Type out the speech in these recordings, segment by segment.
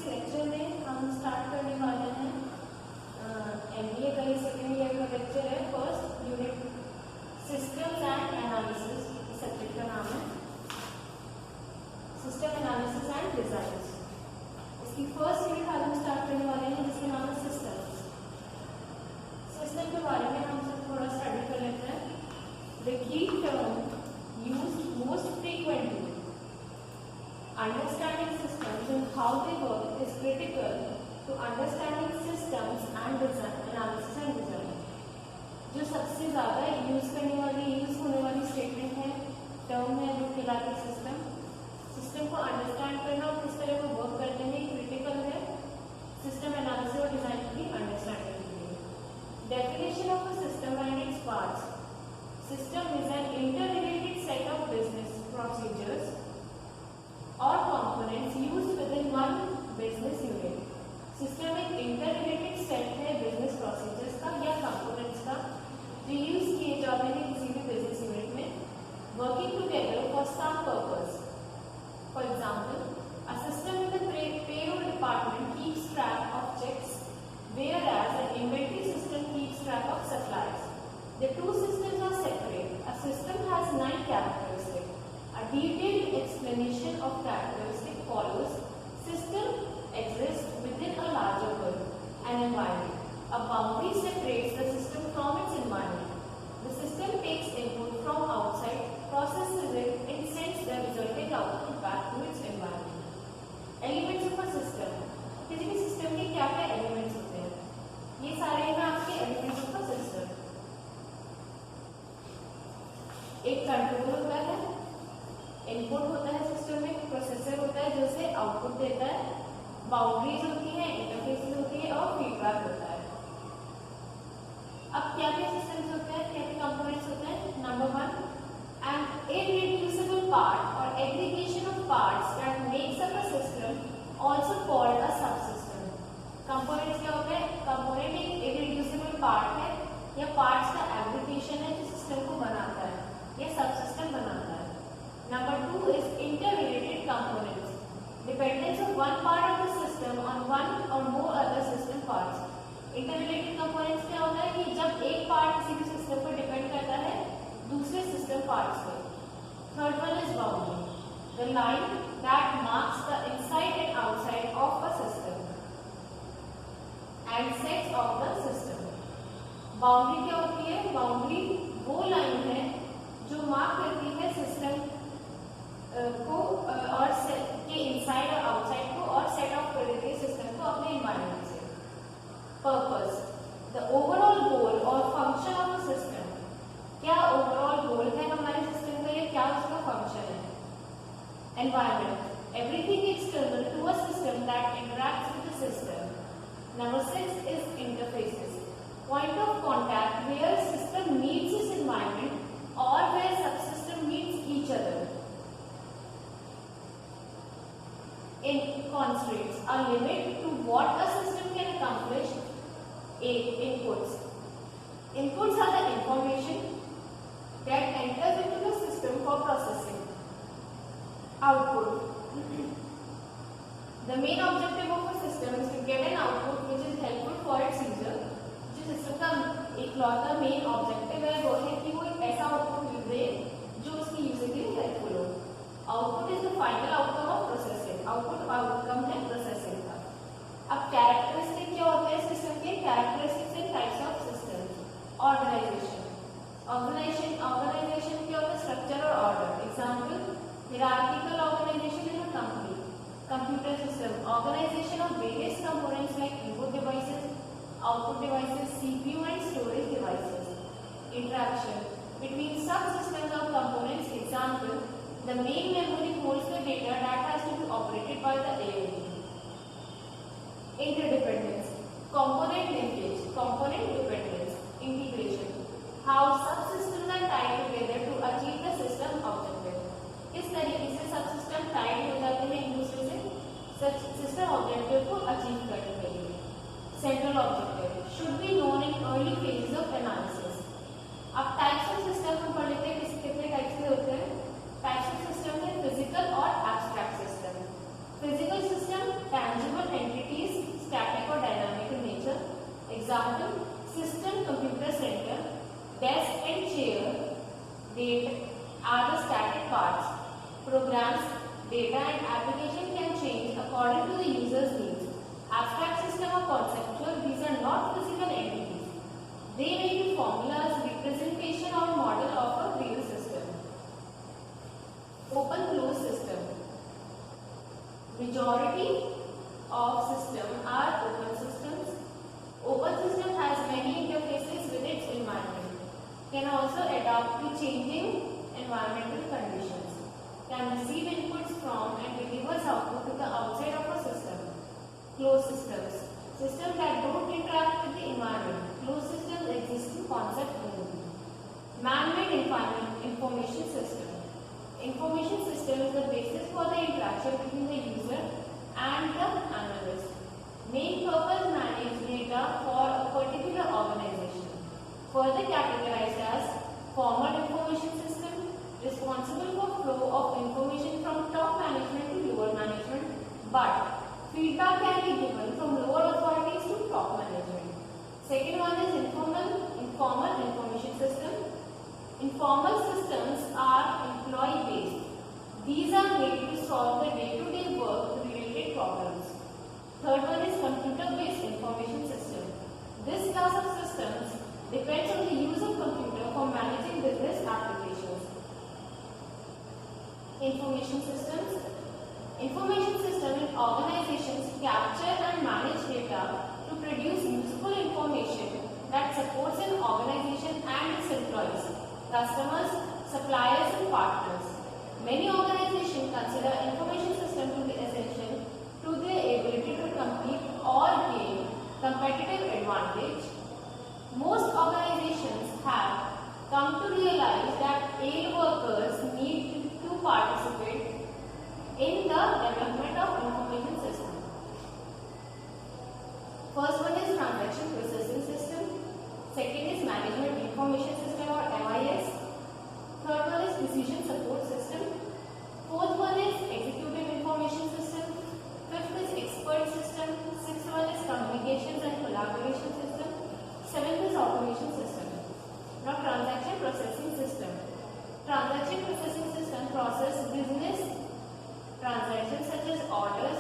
इस लेक्चर में हम स्टार्ट करने वाले हैं एमबीए का ही सेकेंड ईयर का लेक्चर है। First unit systems and analysis, इस सब्जेक्ट का नाम है सिस्टम एनालिसिस एंड डिजाइन। इसकी फर्स्ट यूनिट आज हम स्टार्ट करने वाले हैं जिसका नाम है सिस्टम्स। सिस्टम के बारे में हम सब थोड़ा स्टडी कर लेते हैं। The key term used most frequently understanding systems and how they work is critical to understanding systems and design analysis and design। जो सबसे ज़्यादा यूज होने वाली स्टेटमेंट है, टर्म है, जो कहलाती है सिस्टम को अंडरस्टैंड करना और किस तरह वो वर्क करते हैं क्रिटिकल है सिस्टम एनालिसिस और डिजाइन की अंडरस्टैंडिंग के लिए। Definition of a system and its parts. System is an interrelated set of business procedures और components used within one business unit। System एक इंटररिलेटेड सेट है बिजनेस प्रोसीजर्स का या कंपोनेंट्स का जो यूज किए जाते हैं किसी भी बिजनेस यूनिट में, working together for some purpose. For example, a system in the payroll department keeps track of checks whereas an inventory system keeps track of supplies। The two systems are separate। A system has 9 characteristics। A detailed explanation of characteristic follows। System exists within a larger world, an environment। A boundary separates the system from its environment। The system takes input from outside, processes it, and sends the resulting output back to its environment। Elements of a system। किसी भी system के क्या क्या elements होते हैं, ये सारे हैं आपके एलिमेंट्स ऑफ अ सिस्टम। एक कंट्रोलर होता है, इनपुट होता है सिस्टम में, प्रोसेसर होता है जो से आउटपुट देता है, बाउंड्रीज होती है, इंटरफेसेस होती है और फीडबैक होता है। अब क्या क्या सिस्टम्स होते हैं, क्या क्या कंपोनेंट्स होते हैं। नंबर 1, एन इररिड्यूसिबल पार्ट और aggregation of parts that makes up a system, also called a subsystem. Components क्या होते हैं, कंपोनेंट एक इररिड्यूसिबल पार्ट है या पार्ट्स का एग्रीगेशन है जो सिस्टम को बनाता है या सबसिस्टम बनाता है। Number 2 is interrelated components, dependence of one part of the system on one or more other system parts। Interrelated components क्या होता है कि जब एक पार्ट किसी भी सिस्टम पर डिपेंड करता है दूसरे सिस्टम पार्ट्स पर। Third one is boundary, the line that marks the inside and outside of a system and sets of the system। Boundary क्या होती है, बाउंड्री वो लाइन है जो मार्क करती है सिस्टम को और के इनसाइड और आउटसाइड को और सेट ऑफ कर देती है सिस्टम को अपने एनवायरनमेंट से। पर्पस, द ओवरऑल गोल और फंक्शन ऑफ द सिस्टम। क्या ओवरऑल गोल है हमारे सिस्टम का या क्या उसका फंक्शन है। Environment, everything external to a system that interacts with the system. Number 6 is interfaces, point of contact where system meets its environment और where subsystem meets each other. In constraints, a limit to what a system can accomplish। Inputs, inputs are the information that enters into the system for processing। Output, the main objective of a system is to get an output which is helpful for its user। जो system का इकलौता main objective है वो है कि वो एक ऐसा आउटपुट दे जो उसकी यूजर के लिए हेल्पफुल हो। Output is the final outcome of processing. Output outcome है प्रोसेसिंग का। अब कैरेक्टरिस्टिक क्या होते हैं सिस्टम के, characteristics and types of system. Organisation, organisation क्या होता है, स्ट्रक्चर और order. Example, hierarchical organisation in a company. Computer system, organisation of various components like input devices, output devices, CPU and storage devices. Interaction between subsystems और components. Example, the main memory holds the data that has to be operated by the ALU। Interdependence, component linkage, component dependence। Integration, how subsystems are tied together to achieve the system objective। इस तरीके से subsystem Tide हो जाते हैं एक दूसरे से system objective को अचीव करने के लिए। Central objective should be known in early phases of analysis। अब टाइप्स ऑफ सिस्टम हम पढ़ लेते हैं, कितने टाइप्स के होते हैं। टाइप्स ऑफ सिस्टम है फिजिकल और abstract system. Physical system tangible Programs, data and application can change according to the user's needs. Abstract system or conceptual, these are not physical entities. They may be formulas, representation or model of a real system. Open closed system. Majority of systems are open systems. Open system has many interfaces with its environment. Can also adapt to changing environmental conditions. Can receive inputs from and delivers output to the outside of a system. Closed systems. Systems that don't interact with the environment. Closed systems exist in concept only. Man-made information system. Information system is the basis for the interaction between the user and the analyst. Main purpose manage data for a particular organization. Further categorized as formal information system, responsible for flow of information from top management to lower management, but feedback can be given from lower authorities to top management. Second one is informal information system. Informal systems are employee-based. These are made to solve the day-to-day work-related problems. Third one is computer-based information system. This class of systems depends on the use of computer for managing business applications. Information systems. Information system in organizations capture and manage data to produce useful information that supports an organization and its employees, customers, suppliers and partners. Many organizations consider information system to be essential to their ability to compete or gain competitive advantage. Most organizations have come to realize that aid workers need to participate in the development of information system. First one is transaction processing system. Second is management information system or MIS. Third one is decision support system. Fourth one is executive information system. Fifth is expert system. Sixth one is communications and collaboration system. Seventh is automation system. Now transaction processing system. Transaction processing system process business transactions such as orders,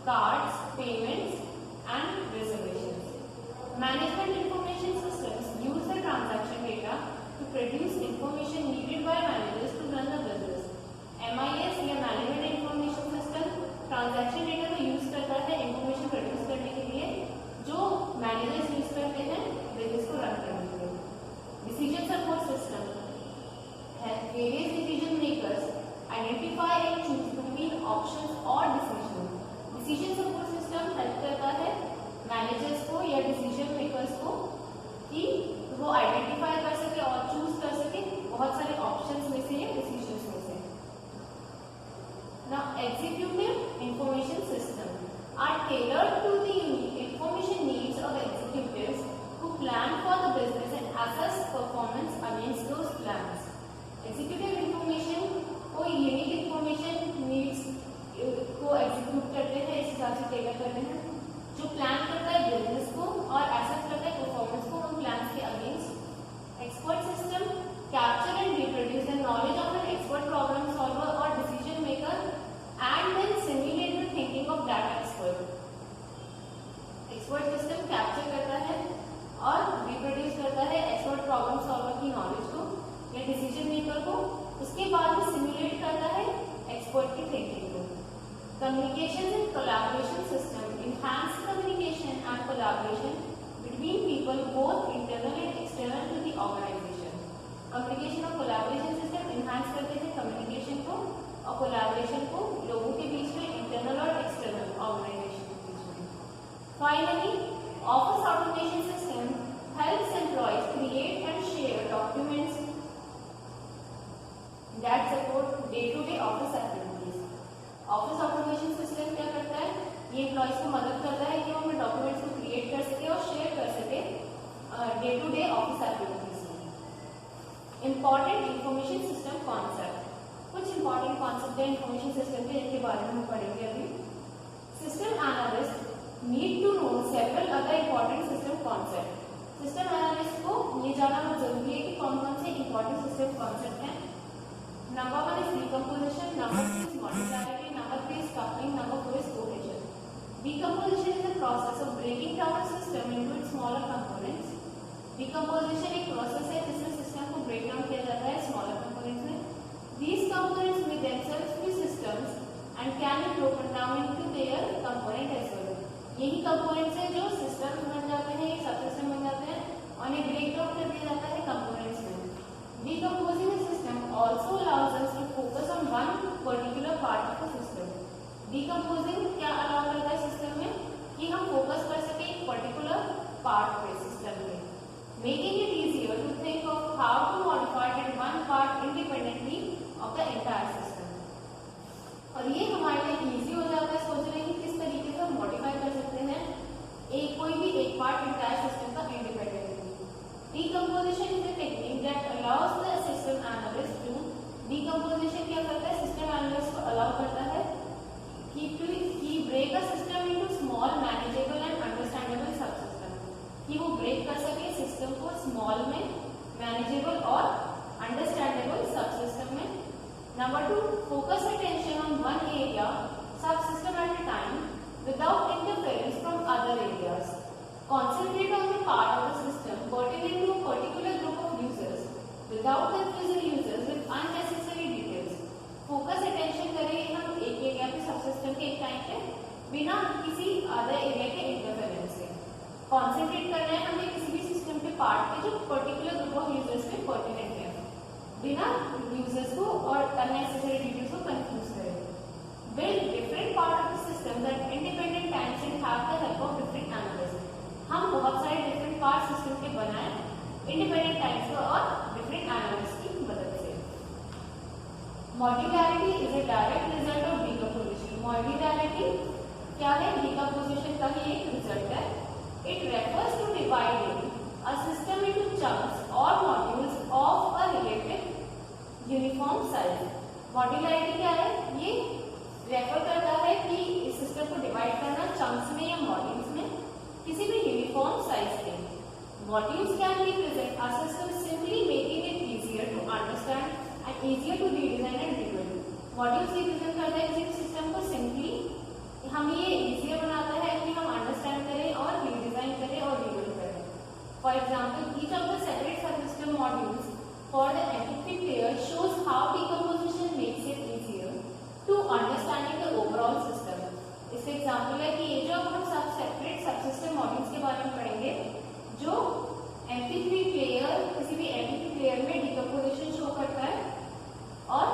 cards, payments and reservations. Management information systems use the transaction data to produce information needed by managers to run the business. MIS या management information system transaction data को use करता है information produce करने के लिए जो managers use करते हैं बिजनेस को रन करने के लिए. डिसीजन सपोर्ट सिस्टम है various decision makers identify and choose between options or decisions. Decision support system help करता है मैनेजर्स को या डिसीजन मेकर्स को कि वो आइडेंटिफाई कर सके और चूज कर सके बहुत सारे ऑप्शंस में से या डिसीजंस में से. Now executive information system are tailored to the unique information needs of executives who plan for the business and assess performance against those plans. Executive information कोई यूनिक इंफॉर्मेशन नीड्स को execute करते हैं, इस हिसाब से Taylor करते हैं. जो प्लान करता है बिजनेस को और एसेस करता है परफॉर्मेंस को उन प्लान्स के against. Expert system capture and reproduce the knowledge of an expert problem solver और decision maker and then simulate the thinking of that expert. Expert system capture करता है और रिप्रोड्यूस करता है एक्सपर्ट प्रॉब्लम सॉल्वर की knowledge को या decision maker को. उसके बाद में सिमुलेट करता है एक्सपर्ट की थिंकिंग को. Communication and collaboration system enhance communication and collaboration between people both internal and external to the organization. Communication और collaboration system enhance करते हैं communication को और collaboration को लोगों के बीच में internal और external organization के बीच में. Finally, office automation system helps employees create and share documents that support day-to-day office activities. Office automation system क्या करता है? ये एम्प्लॉइज को मदद करता है कि वो अपने डॉक्यूमेंट्स को क्रिएट कर सके और शेयर कर सके डे-टू-डे ऑफिस एक्टिविटीज में. Important information system concept. कुछ इंपॉर्टेंट कॉन्सेप्ट है इंफॉर्मेशन सिस्टम के जिनके बारे में हम पढ़ेंगे अभी. System analyst need to know several other important system concept. System analyst को ये जानना बहुत जरूरी है कि कौन कौन से इंपॉर्टेंट सिस्टम कॉन्सेप्ट हैं. Number one is decomposition Decomposition is the process of breaking down a system into its smaller components. Decomposition एक process है जिसमें system को break down किया जाता है smaller components में. These components may themselves be systems and can be broken down into their component as well. यही components है जो systems बन जाते हैं, subsystem बन जाते हैं और इन्हें break down कर दिया जाता है components में. Decomposing a system also allows us to focus on one particular part of the system. Decomposing क्या allow करता है system में कि हम focus कर सके एक particular part पे system में, making it easier to think of how to modify that one part independently of the entire system. और ये हमारे लिए easy हो जाता है सोचने की किस तरीके से हम modify कर सकते हैं कोई भी एक part entire system का independently. Decomposition is a technique that allows the system analyst to decomposition क्या करता है system analyst को allow करता है कि break a system into small manageable and understandable subsystem, कि वो break कर सके system को small में manageable और understandable subsystem में. Number 2, focus attention on one area subsystem at a time without interference from other areas. Concentrate on the part of the system pertaining to a particular group of users without confusing users with unnecessary details. Focus attention करें हम एक area पे subsystem के एक time पे बिना किसी other area के इंटरफेरेंस से. कॉन्सेंट्रेट करना है हमें किसी भी सिस्टम के पार्ट पे जो पर्टिकुलर ग्रुप ऑफ यूजर्स पे पर्टिनेंट है बिना यूजर्स को और अननेसेसरी डिटेल्स को कंफ्यूज करें. Build different part of the system that independent times and have the help of different analyst. हम बहुत सारे डिफरेंट पार्ट सिस्टम के बनाए इंडिपेंडेंट टाइम्स को और डिफरेंट एनालिस्ट की मदद से. Modularity is a direct result of decomposition. Modularity क्या है? Decomposition का ही एक result है. It refers to dividing a system into chunks or modules of a relative uniform size. Modularity क्या है? ये refer करता है कि इस system को divide करना chunks में या modules में किसी भी uniform size के. Modules can be present a system simply making it easier to understand and easier to redesign and rebuild. Modules represent करता है किसी सिस्टम को सिंपली हम ये easier बनाता है कि हम अंडरस्टैंड करें और redesign करें और rebuild करें. For example, each of the separate subsystem modules for the entity player shows how decomposition makes it easier to understanding the overall system. इसका एग्जाम्पल है कि ये जो हम सब सेपरेट सबसिस्टम मॉड्यूल्स के बारे में पढ़ेंगे जो MP3 प्लेयर किसी भी MP3 प्लेयर में डिकम्पोजिशन शो करता है और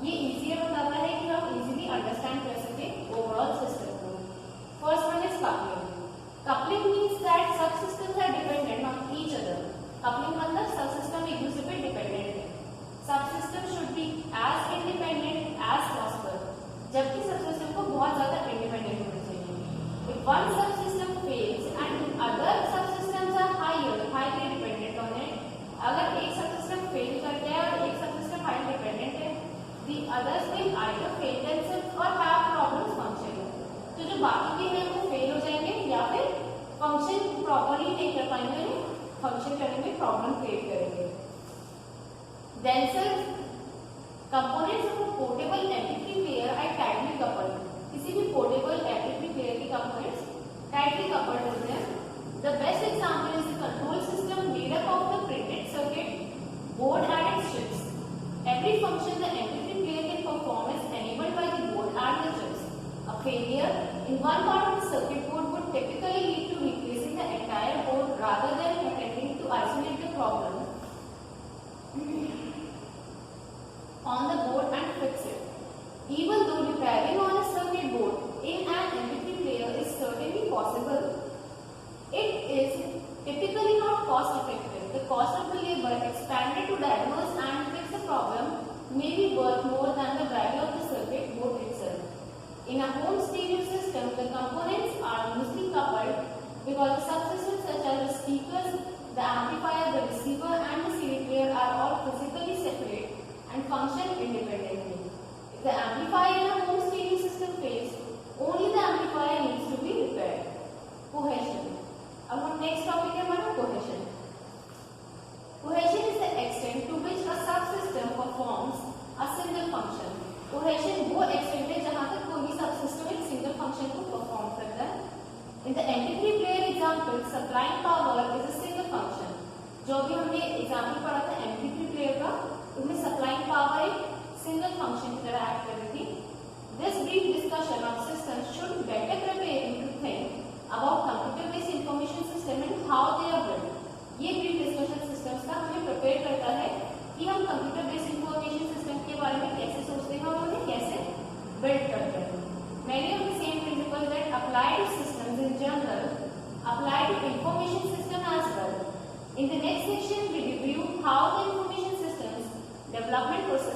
ये इजीयर बताता है कि हम इजीली अंडरस्टैंड कर सके ओवरऑल सिस्टम को. First one is coupling. Coupling means that subsystems are dependent on each other. Coupling मतलब सबसिस्टम एक दूसरे पे डिपेंडेंट है. Subsystem should be as independent as possible. जबकि सबसिस्टम को बहुत ज्यादा इंडिपेंडेंट होना चाहिए. If one subsystem fails and other subsystems are highly dependent on it, अगर एक सबसिस्टम फेल कर गया और एक सबसिस्टम हाईली डिपेंडेंट है, the others will either fail themselves or have problems functioning. तो जो बाकी के हैं वो फेल हो जाएंगे या फिर फंक्शन प्रॉपर्ली नहीं कर पाएंगे, फंक्शन करने में प्रॉब्लम क्रिएट करेंगे. Themselves components of a portable MP3 player are tightly coupled. किसी भी portable MP3 player के components tightly coupled होते हैं. The best example is the control system made up of the printed circuit board and its chips. Every function the MP3 player can perform is enabled by the board and the chips. A failure in one part of the circuit board would typically lead to replacing the entire board rather than attempting to isolate the problem on the board and fix it. Even though repairing on a circuit board in an MP3 player is certainly possible, it is typically not cost effective. The cost of the labor expanded to diagnose and fix the problem may be worth more than the value of the circuit board itself. In a home stereo system, the components are loosely coupled because the subsystems such as the speakers, the amplifier, the receiver and the CD player are all physically separate and function independently. If the amplifier in a home stereo system fails, only the amplifier needs to be repaired. Cohesion. अब हम next topic है हमारा cohesion. Cohesion is the extent to which a subsystem performs a single function. Cohesion वो extent है जहाँ तक कोई भी subsystem एक single function को perform करता है. In the next section, we review how the information systems development process